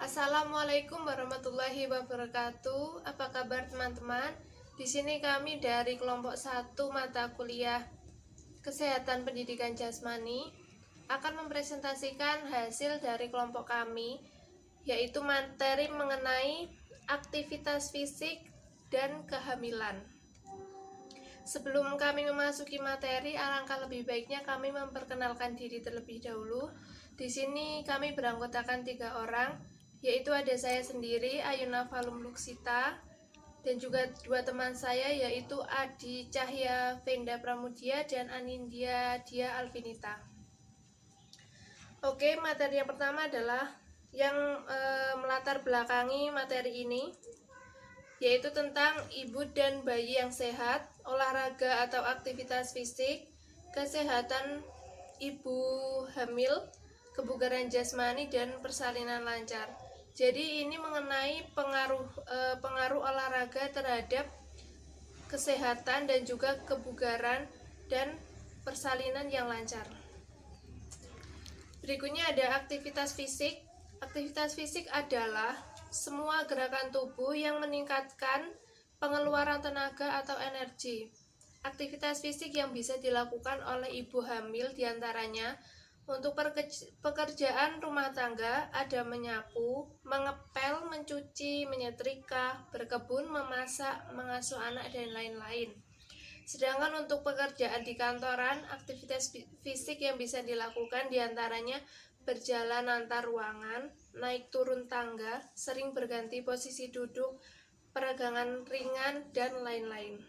Assalamualaikum warahmatullahi wabarakatuh. Apa kabar teman-teman? Di sini kami dari kelompok 1 mata kuliah Kesehatan Pendidikan Jasmani akan mempresentasikan hasil dari kelompok kami, yaitu materi mengenai aktivitas fisik dan kehamilan. Sebelum kami memasuki materi, alangkah lebih baiknya kami memperkenalkan diri terlebih dahulu. Di sini kami beranggotakan 3 orang, yaitu ada saya sendiri, Ayuna Valum Luksita, dan juga 2 teman saya, yaitu Adi Cahya Venda Pramudia dan Anindya Dia Alvinita. Oke, materi yang pertama adalah yang melatar belakangi materi ini, yaitu tentang ibu dan bayi yang sehat, olahraga atau aktivitas fisik, kesehatan ibu hamil, kebugaran jasmani, dan persalinan lancar. Jadi ini mengenai pengaruh olahraga terhadap kesehatan dan juga kebugaran dan persalinan yang lancar. Berikutnya ada aktivitas fisik. Aktivitas fisik adalah semua gerakan tubuh yang meningkatkan pengeluaran tenaga atau energi. Aktivitas fisik yang bisa dilakukan oleh ibu hamil diantaranya untuk pekerjaan rumah tangga ada menyapu, mengepel, mencuci, menyetrika, berkebun, memasak, mengasuh anak, dan lain-lain. Sedangkan untuk pekerjaan di kantoran, aktivitas fisik yang bisa dilakukan diantaranya berjalan antar ruangan, naik turun tangga, sering berganti posisi duduk, peregangan ringan, dan lain-lain.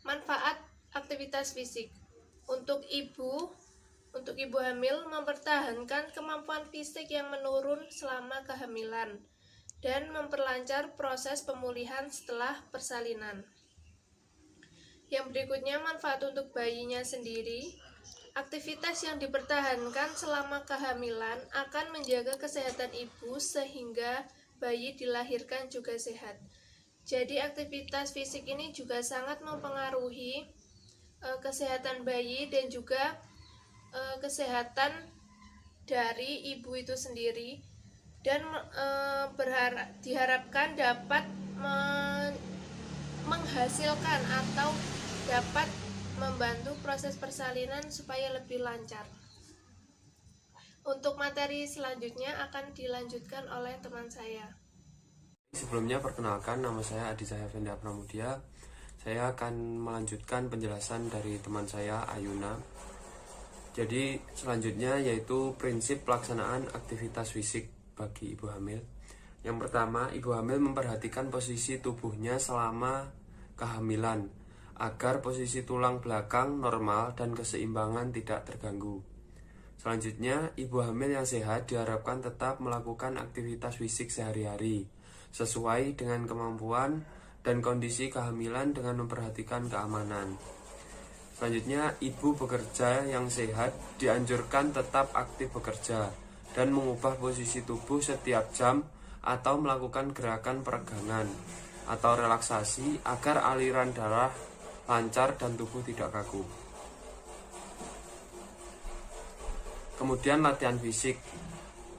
Manfaat aktivitas fisik untuk ibu hamil mempertahankan kemampuan fisik yang menurun selama kehamilan dan memperlancar proses pemulihan setelah persalinan. Yang berikutnya, manfaat untuk bayinya sendiri. Aktivitas yang dipertahankan selama kehamilan akan menjaga kesehatan ibu sehingga bayi dilahirkan juga sehat. Jadi aktivitas fisik ini juga sangat mempengaruhi kesehatan bayi dan juga kesehatan dari ibu itu sendiri, dan diharapkan dapat menghasilkan atau dapat membantu proses persalinan supaya lebih lancar. Untuk materi selanjutnya akan dilanjutkan oleh teman saya. Sebelumnya perkenalkan, nama saya Adi Cahya Venda Pramudia. Saya akan melanjutkan penjelasan dari teman saya Ayuna. Jadi selanjutnya yaitu prinsip pelaksanaan aktivitas fisik bagi ibu hamil. Yang pertama, ibu hamil memperhatikan posisi tubuhnya selama kehamilan agar posisi tulang belakang normal dan keseimbangan tidak terganggu. Selanjutnya, ibu hamil yang sehat diharapkan tetap melakukan aktivitas fisik sehari-hari sesuai dengan kemampuan dan kondisi kehamilan dengan memperhatikan keamanan. Selanjutnya, ibu bekerja yang sehat dianjurkan tetap aktif bekerja dan mengubah posisi tubuh setiap jam atau melakukan gerakan peregangan atau relaksasi agar aliran darah lancar dan tubuh tidak kaku. Kemudian latihan fisik,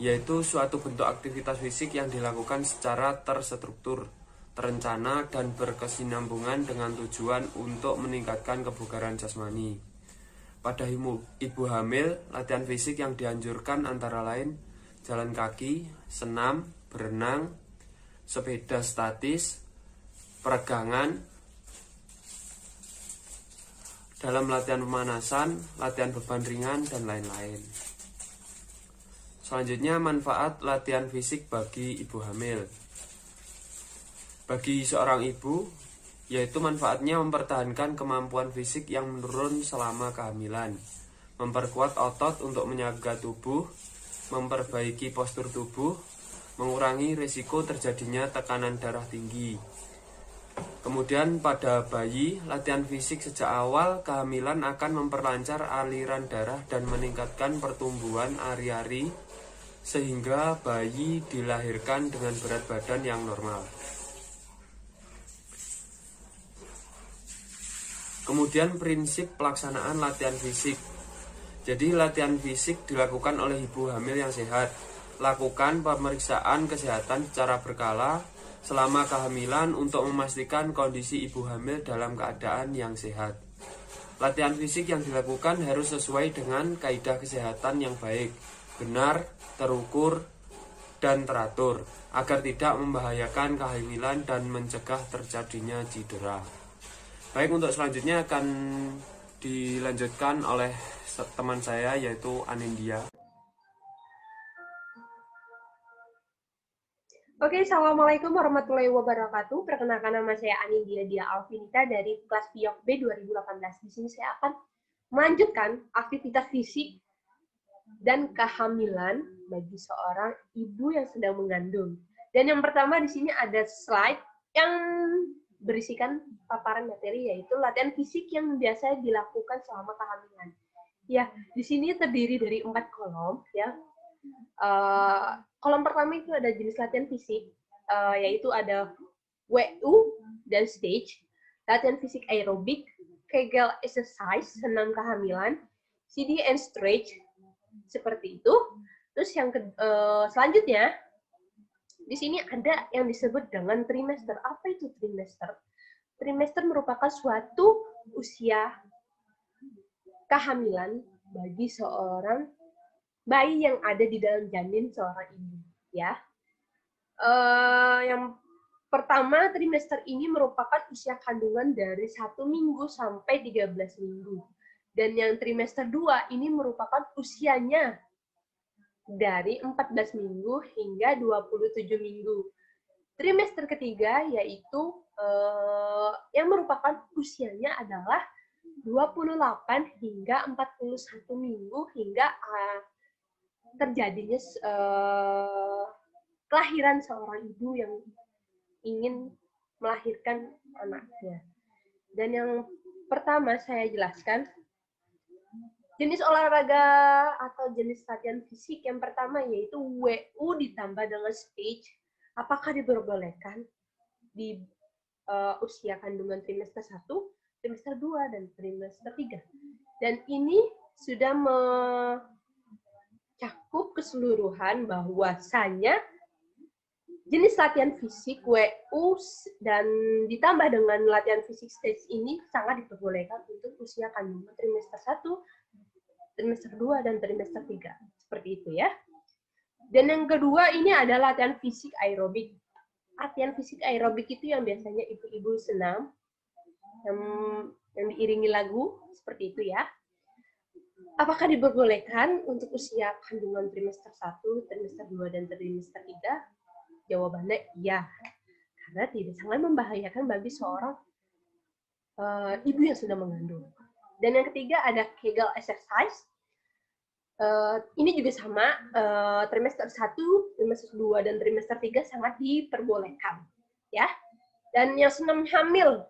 yaitu suatu bentuk aktivitas fisik yang dilakukan secara terstruktur, terencana, dan berkesinambungan dengan tujuan untuk meningkatkan kebugaran jasmani. Pada ibu hamil, latihan fisik yang dianjurkan antara lain jalan kaki, senam, berenang, sepeda statis, peregangan. Dalam latihan pemanasan, latihan beban ringan, dan lain-lain. Selanjutnya, manfaat latihan fisik bagi ibu hamil. Bagi seorang ibu, yaitu manfaatnya mempertahankan kemampuan fisik yang menurun selama kehamilan, memperkuat otot untuk menjaga tubuh, memperbaiki postur tubuh, mengurangi risiko terjadinya tekanan darah tinggi. Kemudian pada bayi, latihan fisik sejak awal kehamilan akan memperlancar aliran darah dan meningkatkan pertumbuhan ari-ari sehingga bayi dilahirkan dengan berat badan yang normal. Kemudian prinsip pelaksanaan latihan fisik. Jadi latihan fisik dilakukan oleh ibu hamil yang sehat lakukan pemeriksaan kesehatan secara berkala selama kehamilan untuk memastikan kondisi ibu hamil dalam keadaan yang sehat. Latihan fisik yang dilakukan harus sesuai dengan kaidah kesehatan yang baik, benar, terukur, dan teratur, agar tidak membahayakan kehamilan dan mencegah terjadinya cedera. Baik, untuk selanjutnya akan dilanjutkan oleh teman saya yaitu Anindya. Oke, Assalamualaikum warahmatullahi wabarakatuh. Perkenalkan, nama saya Anindya Dia Alvinita dari kelas Piok B 2018. Di sini saya akan melanjutkan aktivitas fisik dan kehamilan bagi seorang ibu yang sedang mengandung. Dan yang pertama di sini ada slide yang berisikan paparan materi, yaitu latihan fisik yang biasa dilakukan selama kehamilan. Ya, di sini terdiri dari 4 kolom, ya. Kolom pertama itu ada jenis latihan fisik, yaitu ada WU dan stage, latihan fisik aerobik, Kegel exercise, senam kehamilan, CD and stretch, seperti itu. Terus yang selanjutnya, di sini ada yang disebut dengan trimester. Apa itu trimester? Trimester merupakan suatu usia kehamilan bagi seorang bayi yang ada di dalam janin seorang ibu, ya. Yang pertama, trimester ini merupakan usia kandungan dari 1 minggu sampai 13 minggu. Dan yang trimester 2 ini merupakan usianya dari 14 minggu hingga 27 minggu. Trimester ketiga yaitu yang merupakan usianya adalah 28 hingga 41 minggu hingga terjadinya kelahiran seorang ibu yang ingin melahirkan anaknya. Dan yang pertama saya jelaskan, jenis olahraga atau jenis latihan fisik yang pertama yaitu WU ditambah dengan stage. Apakah diperbolehkan di usia kandungan trimester 1, trimester 2, dan trimester 3. Dan ini sudah cakup keseluruhan bahwasanya jenis latihan fisik WU dan ditambah dengan latihan fisik stage ini sangat diperbolehkan untuk usia kandungan trimester 1, trimester 2, dan trimester 3. Seperti itu ya. Dan yang kedua ini adalah latihan fisik aerobik. Latihan fisik aerobik itu yang biasanya ibu-ibu senam yang diiringi lagu, seperti itu ya. Apakah diperbolehkan untuk usia kandungan trimester 1, trimester 2, dan trimester 3? Jawabannya iya. Karena tidak sangat membahayakan bagi seorang ibu yang sudah mengandung. Dan yang ketiga ada Kegel exercise. Ini juga sama, trimester 1, trimester 2, dan trimester 3 sangat diperbolehkan. Ya. Dan yang senam hamil,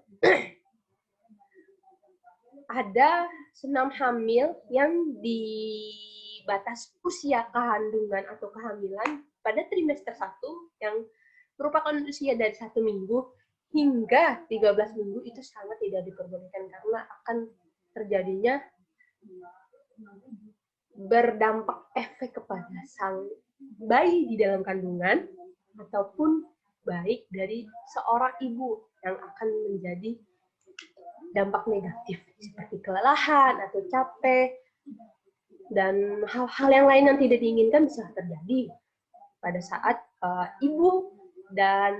ada senam hamil yang di batas usia kandungan atau kehamilan pada trimester 1 yang merupakan usia dari 1 minggu hingga 13 minggu itu sangat tidak diperbolehkan karena akan terjadinya berdampak efek kepada sang bayi di dalam kandungan ataupun baik dari seorang ibu yang akan menjadi dampak negatif seperti kelelahan atau capek dan hal-hal yang lain yang tidak diinginkan bisa terjadi pada saat ibu dan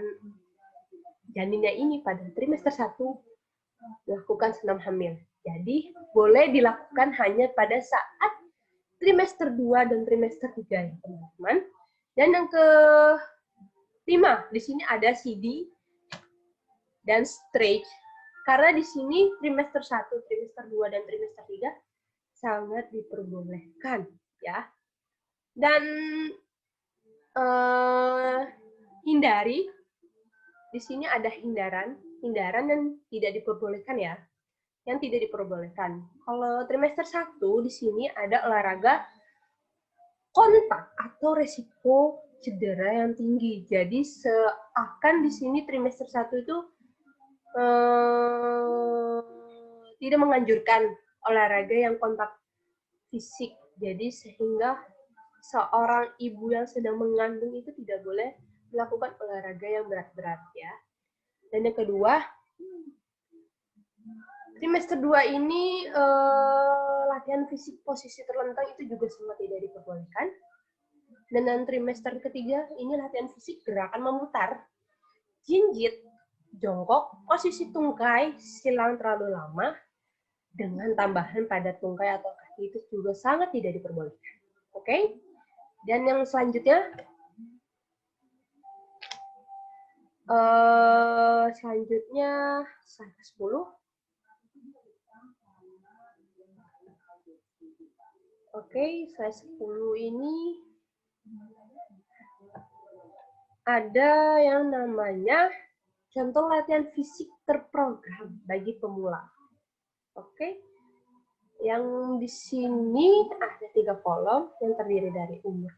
janinnya ini pada trimester 1 melakukan senam hamil. Jadi boleh dilakukan hanya pada saat trimester 2 dan trimester 3 ya teman-teman. Dan yang kelima, di sini ada CD dan stretch. Karena di sini trimester 1, trimester 2, dan trimester 3 sangat diperbolehkan ya. Dan hindari, di sini ada hindaran yang tidak diperbolehkan ya. Yang tidak diperbolehkan. Kalau trimester 1 di sini ada olahraga kontak atau resiko cedera yang tinggi. Jadi seakan di sini trimester 1 itu tidak menganjurkan olahraga yang kontak fisik. Jadi sehingga seorang ibu yang sedang mengandung itu tidak boleh melakukan olahraga yang berat-berat ya. Dan yang kedua, trimester 2 ini latihan fisik posisi terlentang itu juga sangat tidak diperbolehkan. Dan yang trimester ketiga ini latihan fisik gerakan memutar, jinjit, jongkok, posisi tungkai, silang terlalu lama, dengan tambahan pada tungkai atau kaki itu juga sangat tidak diperbolehkan. Oke? Dan yang selanjutnya, slide 10. Oke, slide 10 ini ada yang namanya contoh latihan fisik terprogram bagi pemula. Oke, yang di sini ada 3 kolom yang terdiri dari umur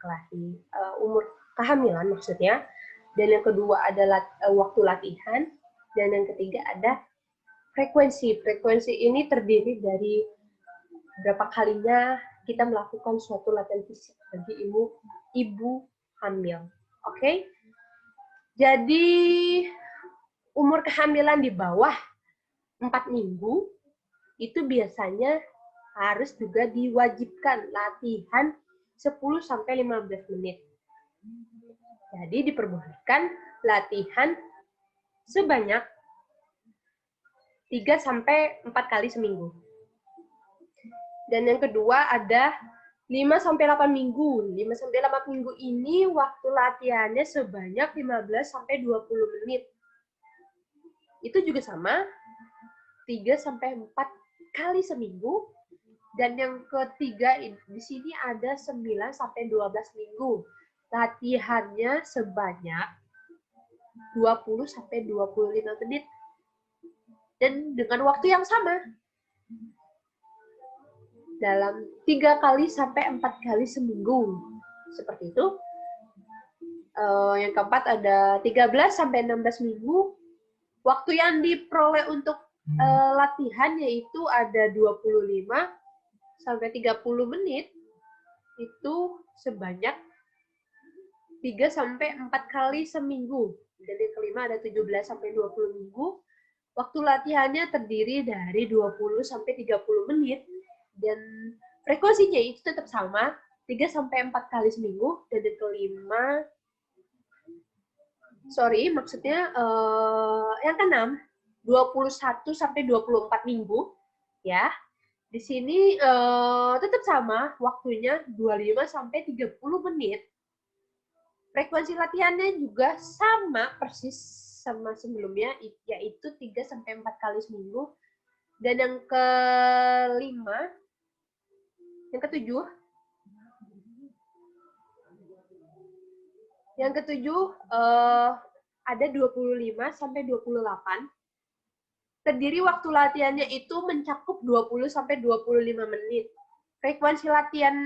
kehamilan maksudnya, dan yang kedua adalah waktu latihan, dan yang ketiga ada frekuensi. Frekuensi ini terdiri dari berapa kalinya kita melakukan suatu latihan fisik bagi ibu hamil. Oke, jadi umur kehamilan di bawah 4 minggu itu biasanya harus juga diwajibkan latihan 10-15 menit. Jadi diperbolehkan latihan sebanyak 3-4 kali seminggu. Dan yang kedua ada 5-8 minggu. 5-8 minggu ini waktu latihannya sebanyak 15-20 menit. Itu juga sama, 3-4 kali seminggu. Dan yang ketiga di sini ada 9-12 minggu. Latihannya sebanyak 20-25 menit. Dan dengan waktu yang sama. Dalam 3-4 kali seminggu. Seperti itu. Yang keempat ada 13-16 minggu. Waktu yang diperoleh untuk latihan yaitu ada 25-30 menit. Itu sebanyak 3-4 kali seminggu. Dan yang kelima ada 17-20 minggu. Waktu latihannya terdiri dari 20-30 menit. Dan frekuensinya itu tetap sama, 3-4 kali seminggu. Dan yang kelima, yang keenam, 21-24 minggu. Ya, di sini tetap sama, waktunya 25-30 menit. Frekuensi latihannya juga sama persis sama sebelumnya, yaitu 3-4 kali seminggu. Dan yang ketujuh, ada 25-28. Terdiri waktu latihannya itu mencakup 20-25 menit. Frekuensi latihan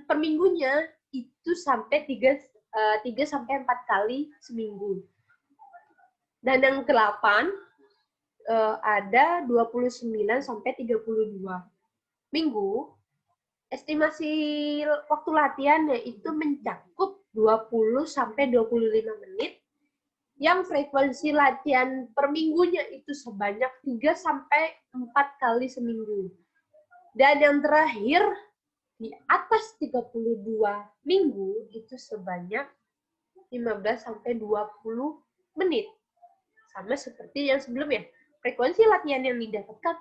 per minggunya itu sampai 3-4 kali seminggu. Dan yang ke-8 ada 29-32 minggu. Estimasi waktu latihannya itu mencakup 20-25 menit. Yang frekuensi latihan per minggunya itu sebanyak 3-4 kali seminggu. Dan yang terakhir, di atas 32 minggu itu sebanyak 15-20 menit. Sama seperti yang sebelumnya. Frekuensi latihan yang didapatkan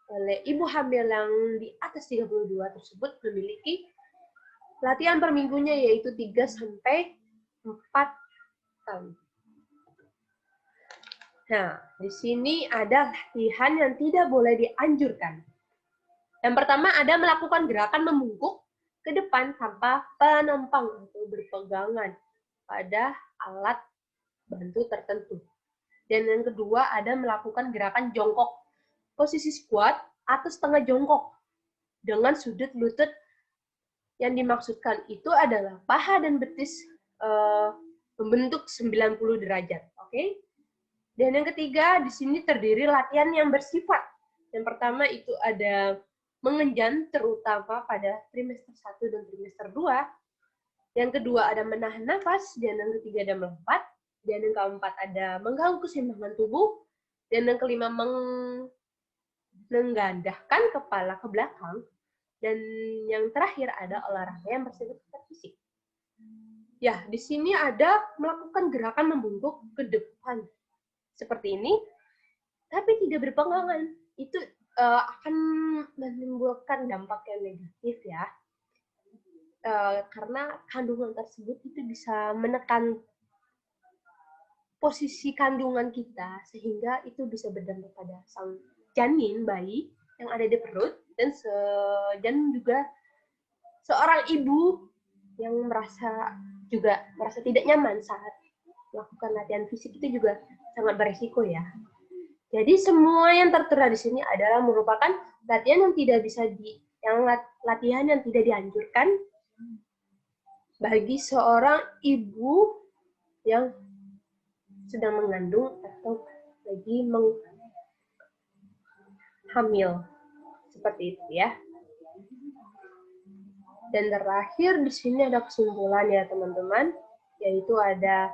oleh ibu hamil yang di atas 32 tersebut memiliki latihan per minggunya yaitu 3-4 kali. Nah, di sini ada latihan yang tidak boleh dianjurkan. Yang pertama ada melakukan gerakan membungkuk ke depan tanpa penopang atau berpegangan pada alat bantu tertentu. Dan yang kedua ada melakukan gerakan jongkok, posisi squat atau setengah jongkok dengan sudut lutut yang dimaksudkan itu adalah paha dan betis membentuk 90 derajat. Oke? Dan yang ketiga di sini terdiri latihan yang bersifat. Yang pertama itu ada mengenjan terutama pada trimester 1 dan trimester 2. Yang kedua ada menahan nafas, dan yang ketiga ada melompat, dan yang keempat ada mengganggu keseimbangan tubuh, dan yang kelima menggandahkan kepala ke belakang, dan yang terakhir ada olahraga yang bersifat fisik. Ya, di sini ada melakukan gerakan membungkuk ke depan seperti ini, tapi tidak berpenggangan. Itu akan menimbulkan dampak yang negatif ya. Karena kandungan tersebut itu bisa menekan posisi kandungan kita, sehingga itu bisa berdampak pada sang janin bayi yang ada di perut, dan juga seorang ibu yang merasa tidak nyaman saat melakukan latihan fisik itu juga sangat beresiko ya. Jadi semua yang tertera di sini adalah merupakan latihan latihan yang tidak dianjurkan bagi seorang ibu yang sedang mengandung atau lagi hamil. Seperti itu ya. Dan terakhir di sini ada kesimpulan ya teman-teman, yaitu ada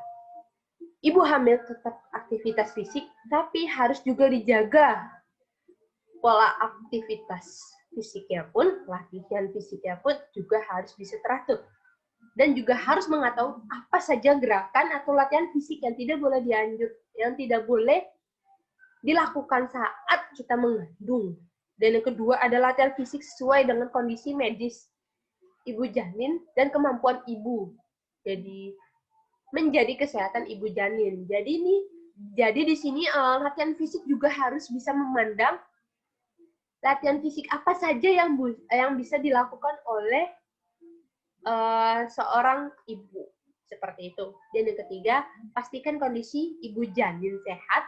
ibu hamil tetap aktivitas fisik, tapi harus juga dijaga pola aktivitas fisiknya pun, latihan fisiknya pun juga harus bisa teratur. Dan juga harus mengetahui apa saja gerakan atau latihan fisik yang tidak boleh dilakukan saat kita mengandung. Dan yang kedua ada latihan fisik sesuai dengan kondisi medis ibu janin dan kemampuan ibu. Jadi menjadi kesehatan ibu janin. Jadi di sini latihan fisik juga harus bisa memandang latihan fisik apa saja yang bisa dilakukan oleh seorang ibu, seperti itu. Dan yang ketiga, pastikan kondisi ibu janin sehat.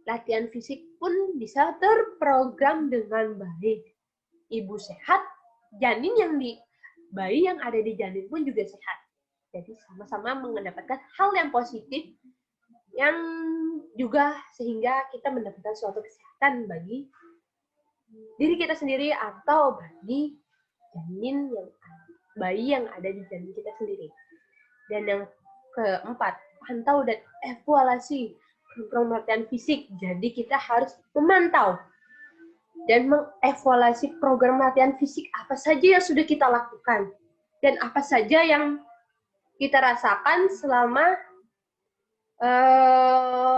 Latihan fisik pun bisa terprogram dengan baik. Ibu sehat, bayi yang ada di janin pun juga sehat. Jadi sama-sama mendapatkan hal yang positif yang juga sehingga kita mendapatkan suatu kesehatan bagi diri kita sendiri atau bagi bayi yang ada di janin kita sendiri. Dan yang keempat, pantau dan evaluasi program latihan fisik. Jadi kita harus memantau dan mengevaluasi program latihan fisik apa saja yang sudah kita lakukan dan apa saja yang kita rasakan selama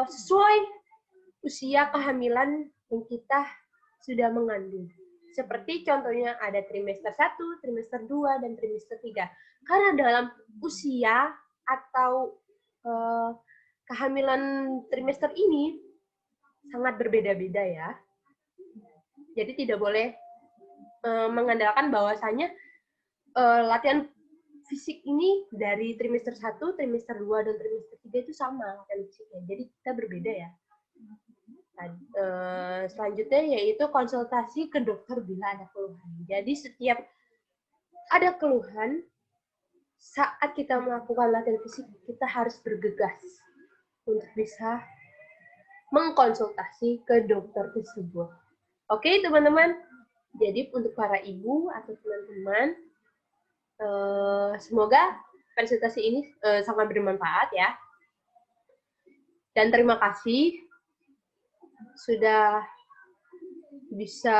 sesuai usia kehamilan yang kita sudah mengandung. Seperti contohnya ada trimester 1, trimester 2, dan trimester 3. Karena dalam usia atau kehamilan trimester ini sangat berbeda-beda ya. Jadi tidak boleh mengandalkan bahwasanya latihan fisik ini dari trimester 1, trimester 2, dan trimester 3 itu sama latihan fisiknya. Jadi kita berbeda ya. Selanjutnya yaitu konsultasi ke dokter bila ada keluhan. Jadi setiap ada keluhan saat kita melakukan latihan fisik, kita harus bergegas untuk bisa mengkonsultasi ke dokter tersebut. Oke teman-teman, jadi untuk para ibu atau teman-teman, semoga presentasi ini sangat bermanfaat ya. Dan terima kasih sudah bisa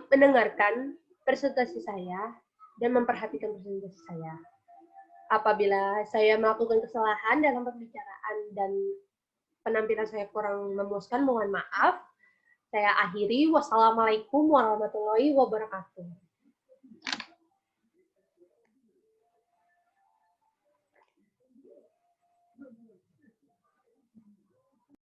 mendengarkan presentasi saya dan memperhatikan presentasi saya. Apabila saya melakukan kesalahan dalam pembicaraan dan penampilan saya kurang memuaskan, mohon maaf. Saya akhiri. Wassalamualaikum warahmatullahi wabarakatuh.